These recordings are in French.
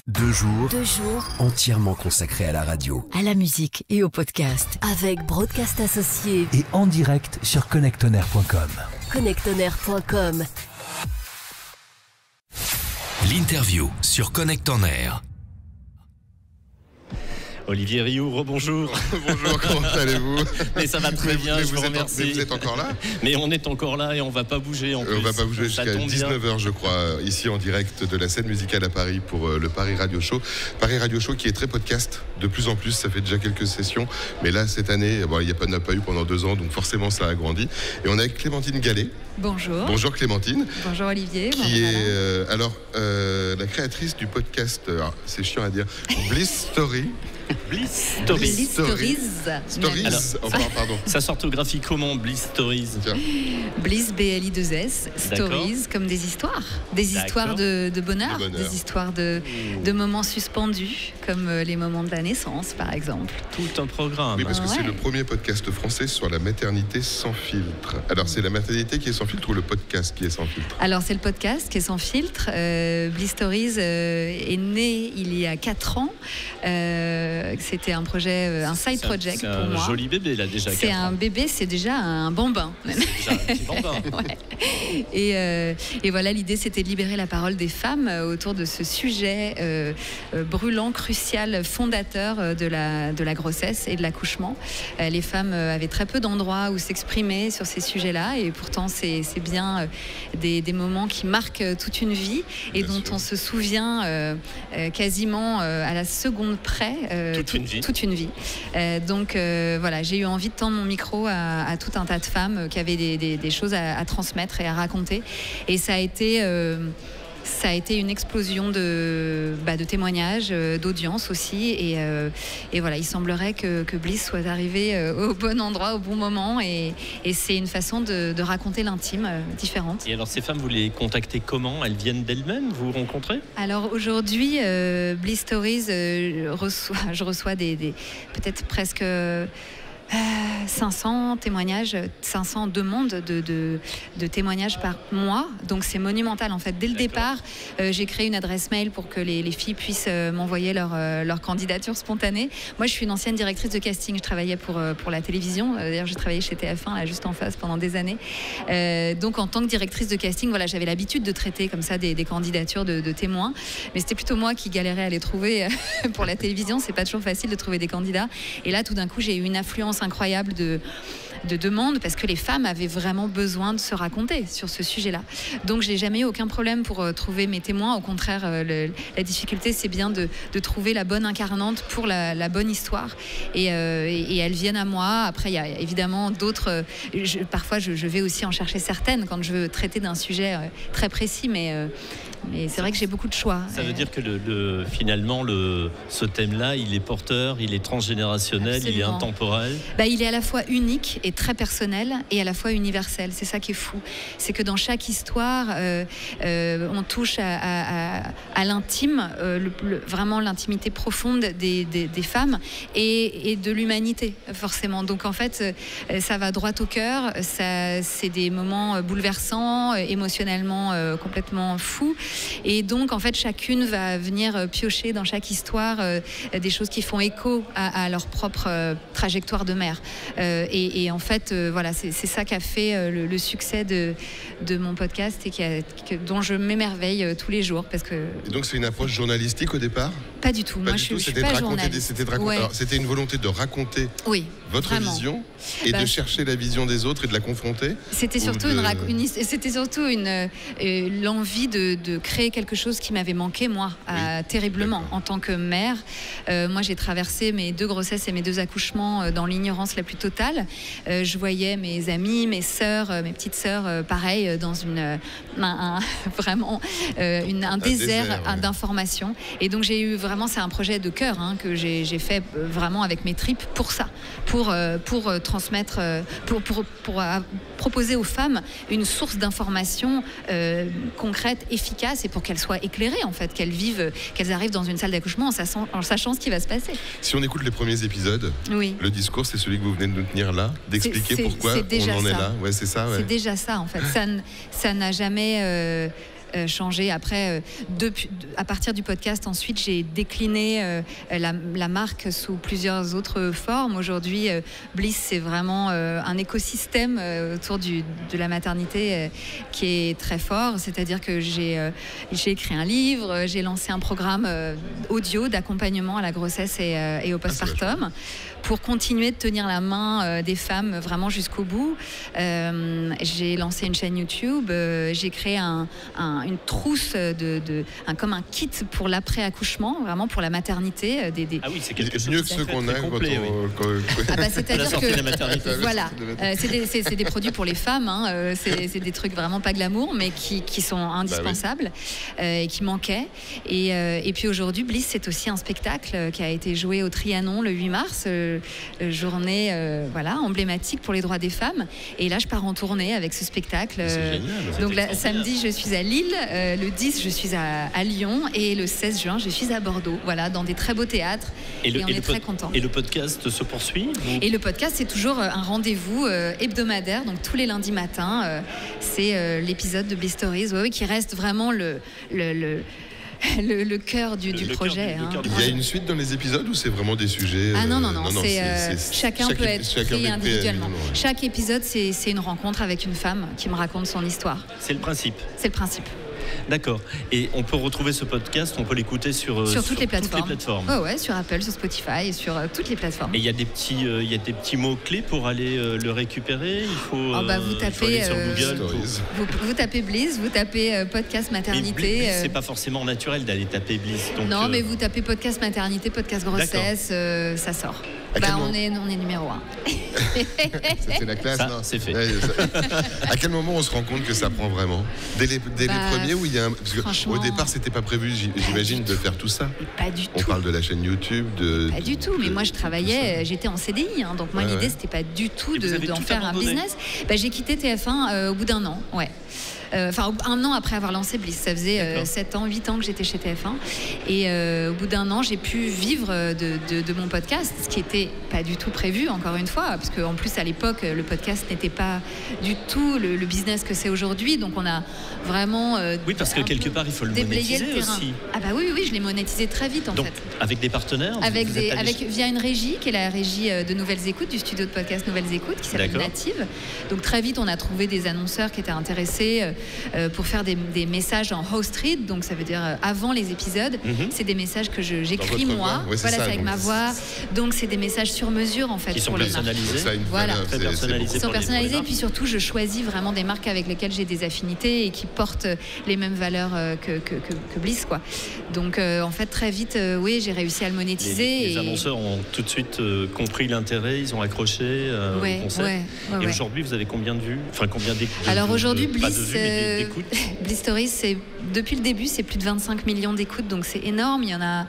2 jours entièrement consacrés à la radio. À la musique et au podcast. Avec Broadcast Associés. Et en direct sur connectonair.com. Connectonair.com. L'interview sur Connect On Air. Olivier Rioux, rebonjour. Bonjour, comment allez-vous? Mais ça va très bien, je vous remercie. Vous êtes encore là? Mais on est encore là et on va pas bouger en plus. On va pas bouger jusqu'à 19h, je crois, ici en direct de la scène musicale à Paris pour le Paris Radio Show. Paris Radio Show qui est très podcast, de plus en plus, ça fait déjà quelques sessions. Mais là, cette année, il n'y en a pas eu pendant 2 ans, donc forcément ça a grandi. Et on est avec Clémentine Gallet. Bonjour. Bonjour Clémentine. Bonjour Olivier. Qui est la créatrice du podcast, c'est chiant à dire, Bliss Story. Bliss Stories. Stories. Alors, pardon. Ça s'orthographie comment, Bliss Stories? Tiens. Bliss, B-L-I-2-S, Stories, comme des histoires. Des histoires de bonheur, des histoires de moments suspendus, comme les moments de la naissance, par exemple. Tout un programme. Oui, parce que c'est le premier podcast français sur la maternité sans filtre. Alors, c'est la maternité qui est sans filtre ou le podcast qui est sans filtre? Alors, c'est le podcast qui est sans filtre. Bliss Stories est né il y a 4 ans. C'était un projet, un side project pour moi. C'est un joli bébé là déjà. C'est un bébé, c'est déjà un bambin. C'est déjà un petit bambin. Ouais. Et voilà, l'idée c'était de libérer la parole des femmes autour de ce sujet brûlant, crucial, fondateur de la grossesse et de l'accouchement. Les femmes avaient très peu d'endroits où s'exprimer sur ces sujets-là et pourtant c'est bien des moments qui marquent toute une vie et dont on se souvient quasiment à la seconde près. Toute une vie. Donc voilà, j'ai eu envie de tendre mon micro à tout un tas de femmes qui avaient des choses à transmettre et à raconter. Et ça a été une explosion de témoignages, d'audience aussi. Et voilà, il semblerait que Bliss soit arrivé au bon endroit, au bon moment. Et c'est une façon de raconter l'intime différente. Et alors, ces femmes, vous les contactez comment? Elles viennent d'elles-mêmes? Vous rencontrez? Alors, aujourd'hui, Bliss Stories, je reçois peut-être presque 500 témoignages, 500 demandes de témoignages par mois. Donc c'est monumental en fait. Dès le départ, j'ai créé une adresse mail pour que les filles puissent m'envoyer leur candidature spontanée. Moi, je suis une ancienne directrice de casting. Je travaillais pour la télévision. D'ailleurs, j'ai travaillé chez TF1, là, juste en face, pendant des années. Donc en tant que directrice de casting, voilà, j'avais l'habitude de traiter comme ça des candidatures de témoins. Mais c'était plutôt moi qui galérais à les trouver pour la télévision. C'est pas toujours facile de trouver des candidats. Et là, tout d'un coup, j'ai eu une affluence incroyable de demandes parce que les femmes avaient vraiment besoin de se raconter sur ce sujet-là. Donc j'ai jamais eu aucun problème pour trouver mes témoins. Au contraire, la difficulté c'est bien de trouver la bonne incarnante pour la bonne histoire. Et elles viennent à moi. Après il y a évidemment d'autres. Parfois je vais aussi en chercher certaines quand je veux traiter d'un sujet très précis, mais c'est vrai que j'ai beaucoup de choix. Ça veut dire que finalement, ce thème-là, il est porteur, il est transgénérationnel, il est intemporel. Il est à la fois unique et très personnel et à la fois universel. C'est ça qui est fou. C'est que dans chaque histoire, on touche à l'intime, vraiment l'intimité profonde des femmes et de l'humanité, forcément. Donc en fait, ça va droit au cœur. C'est des moments bouleversants, émotionnellement complètement fous. Et donc, en fait, chacune va venir piocher dans chaque histoire des choses qui font écho à leur propre trajectoire de mère. Et en fait, voilà, c'est ça qui a fait le succès de mon podcast et dont je m'émerveille tous les jours. Parce que... Et donc, c'est une approche journalistique au départ? Pas du tout. Moi, je suis pas journaliste. C'était une volonté de raconter votre vision et de chercher la vision des autres et de la confronter? C'était surtout l'envie de créer quelque chose qui m'avait manqué, moi, terriblement, en tant que mère. Moi, j'ai traversé mes 2 grossesses et mes 2 accouchements dans l'ignorance la plus totale. Je voyais mes amis, mes sœurs, mes petites sœurs, pareil, dans un désert d'informations. Et donc, j'ai eu vraiment, c'est un projet de cœur que j'ai fait vraiment avec mes tripes pour ça, pour transmettre, pour proposer aux femmes une source d'information concrète, efficace, et pour qu'elles soient éclairées, en fait, qu'elles arrivent dans une salle d'accouchement en sachant ce qui va se passer. Si on écoute les premiers épisodes, le discours, c'est celui que vous venez de nous tenir là, d'expliquer pourquoi on en est là. Ouais, c'est ça. Ouais. C'est déjà ça, en fait. Ça n'a jamais changé. Après, à partir du podcast, ensuite, j'ai décliné la marque sous plusieurs autres formes. Aujourd'hui, Bliss, c'est vraiment un écosystème autour de la maternité qui est très fort. C'est-à-dire que j'ai écrit un livre, j'ai lancé un programme audio d'accompagnement à la grossesse et au postpartum pour continuer de tenir la main des femmes vraiment jusqu'au bout. J'ai lancé une chaîne YouTube, j'ai créé une trousse, comme un kit pour l'après-accouchement, vraiment pour la maternité. Ah oui, c'est quelque chose mieux que ceux qu'on a complet, c'est-à-dire que voilà, c'est des produits pour les femmes, hein, c'est des trucs vraiment pas glamour, mais qui sont indispensables et qui manquaient. Et puis aujourd'hui, Bliss, c'est aussi un spectacle qui a été joué au Trianon le 8 mars, journée emblématique pour les droits des femmes. Et là, je pars en tournée avec ce spectacle. Donc samedi, je suis à Lille, le 10, je suis à Lyon, et le 16 juin, je suis à Bordeaux. Voilà, dans des très beaux théâtres. Et on est très contents. Et le podcast se poursuit Et le podcast, c'est toujours un rendez-vous hebdomadaire, donc tous les lundis matins. C'est l'épisode de Bliss Stories, qui reste vraiment le cœur du projet. Il y a une suite dans les épisodes ou c'est vraiment des sujets non, chacun peut être pris individuellement. Chaque épisode, c'est une rencontre avec une femme qui me raconte son histoire. C'est le principe. C'est le principe. D'accord. Et on peut retrouver ce podcast, on peut l'écouter sur toutes les plateformes. Sur Apple, sur Spotify et sur toutes les plateformes. Et il y a des petits mots-clés pour aller le récupérer. Il faut, vous tapez sur Google. Vous tapez Bliss, vous tapez podcast maternité. Mais Bliss, c'est pas forcément naturel d'aller taper Bliss. Donc, non, mais vous tapez podcast maternité, podcast grossesse, ça sort. On est numéro 1. C'était la classe, non ? C'est fait. À quel moment on se rend compte que ça prend vraiment ? Dès les premiers où il y a parce qu'au départ, c'était pas prévu, j'imagine, de faire tout ça. Pas du tout. On parle de la chaîne YouTube, pas du tout. Mais moi, je travaillais, j'étais en CDI, donc moi, l'idée, c'était pas du tout d'en faire un business. J'ai quitté TF1 au bout d'un an, un an après avoir lancé Bliss. Ça faisait 7 ans, 8 ans que j'étais chez TF1. Et au bout d'un an, j'ai pu vivre de mon podcast, ce qui n'était pas du tout prévu, encore une fois, parce qu'en plus, à l'époque, le podcast n'était pas du tout le business que c'est aujourd'hui. Donc, on a vraiment... oui, parce que quelque part, il faut le monétiser aussi. Ah bah oui, je l'ai monétisé très vite, en fait. Avec des partenaires via une régie, qui est la régie de Nouvelles Écoutes, du studio de podcast Nouvelles Écoutes, qui s'appelle Native. Donc, très vite, on a trouvé des annonceurs qui étaient intéressés pour faire des messages en host read, donc ça veut dire avant les épisodes. C'est des messages que j'écris moi. C'est avec ma voix. Donc c'est des messages sur mesure en fait. Qui sont pour personnalisés. Très personnalisés. Ils sont personnalisés et puis surtout je choisis vraiment des marques avec lesquelles j'ai des affinités et qui portent les mêmes valeurs que Bliss, quoi. Donc en fait très vite, j'ai réussi à le monétiser. Les annonceurs ont tout de suite compris l'intérêt, ils ont accroché au concept. Et aujourd'hui, vous avez combien de vues ? Enfin, combien d'écoutes ? Alors aujourd'hui, Bliss Stories, depuis le début, c'est plus de 25 millions d'écoutes, donc c'est énorme. Il y en a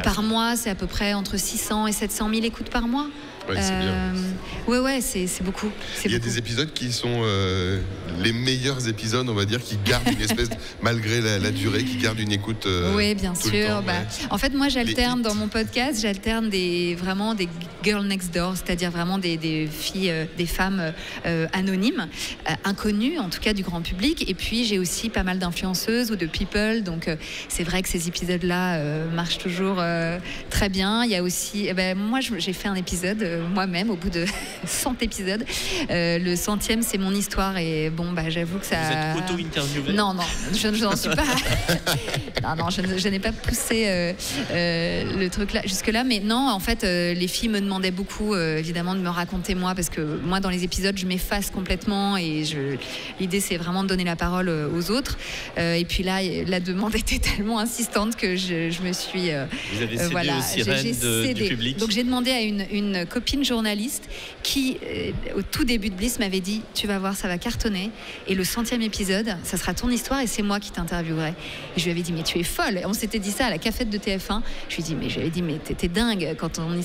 par mois, c'est à peu près entre 600 et 700 000 écoutes par mois. C'est beaucoup. Il y a des épisodes qui sont les meilleurs épisodes, on va dire, qui gardent une espèce, malgré la durée, qui gardent une écoute. Oui, bien sûr. En fait, moi, j'alterne dans mon podcast, vraiment des girl next door, c'est-à-dire vraiment des filles, des femmes anonymes, inconnues, en tout cas du grand public. Et puis, j'ai aussi pas mal d'influenceuses ou de people. Donc, c'est vrai que ces épisodes-là marchent toujours très bien. Il y a aussi, moi, j'ai fait un épisode moi-même au bout de 100 épisodes. Le 100e, c'est mon histoire et j'avoue que ça... Vous êtes auto-interviewée ? Non, je n'en suis pas... non, je n'ai pas poussé le truc là, jusque-là, mais non, en fait, les filles me demandaient beaucoup, évidemment, de me raconter moi, parce que moi, dans les épisodes, je m'efface complètement et l'idée, c'est vraiment de donner la parole aux autres. Et puis là, la demande était tellement insistante que je me suis... Vous avez cédé aux sirènes du public. Donc, j'ai demandé à une copine journaliste qui, au tout début de Bliss, m'avait dit « Tu vas voir, ça va cartonner. Et le 100e épisode, ça sera ton histoire et c'est moi qui t'interviewerai. » Et je lui avais dit « Mais tu es folle !» On s'était dit ça à la cafette de TF1. Je lui ai dit « Mais t'es dingue quand on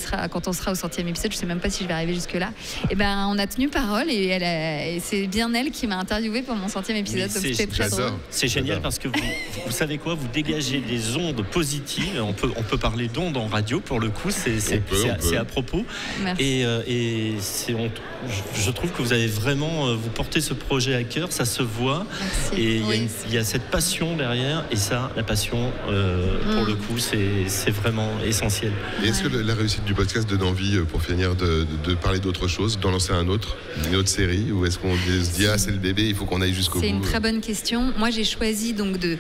sera au 100e épisode. Je sais même pas si je vais arriver jusque-là. » Et on a tenu parole et c'est bien elle qui m'a interviewée pour mon 100e épisode. Donc c'était très drôle. C'est génial parce que vous savez quoi, vous dégagez des ondes positives. On peut parler d'ondes en radio pour le coup, c'est à propos. Merci. Et je trouve que vous avez vraiment, vous portez ce projet à cœur, ça se voit. Merci. Et il y a cette passion derrière, et ça, la passion, pour le coup, c'est vraiment essentiel. Et est-ce que la réussite du podcast donne envie, pour finir, de parler d'autre chose, d'en lancer une autre série, ou est-ce qu'on se dit c'est le bébé, il faut qu'on aille jusqu'au bout? C'est une très bonne question. Moi, j'ai choisi donc de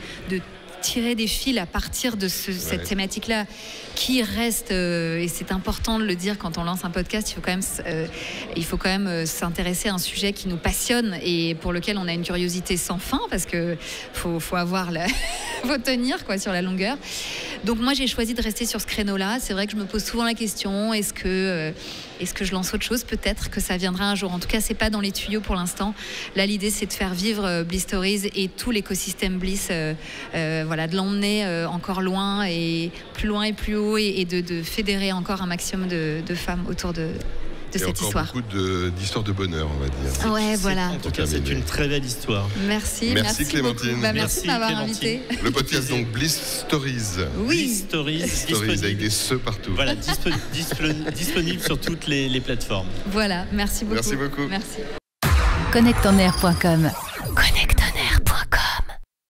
tirer des fils à partir de cette thématique-là qui reste, et c'est important de le dire quand on lance un podcast, il faut quand même s'intéresser à un sujet qui nous passionne et pour lequel on a une curiosité sans fin, parce que faut tenir sur la longueur. Donc moi, j'ai choisi de rester sur ce créneau-là. C'est vrai que je me pose souvent la question, est-ce que je lance autre chose? Peut-être que ça viendra un jour. En tout cas, c'est pas dans les tuyaux pour l'instant. Là, l'idée, c'est de faire vivre Bliss Stories et tout l'écosystème Bliss, de l'emmener encore loin et plus haut, et de fédérer encore un maximum de femmes autour de cette histoire. Beaucoup d'histoires de bonheur, on va dire. Ouais, voilà. En tout cas, c'est une très belle histoire. Merci Clémentine. Merci de m'avoir invité. Le podcast donc Bliss Stories. Oui. Bliss Stories avec des se partout. Voilà, disponible sur toutes les plateformes. Voilà, merci beaucoup. Merci beaucoup. Merci. Connectonnaire.com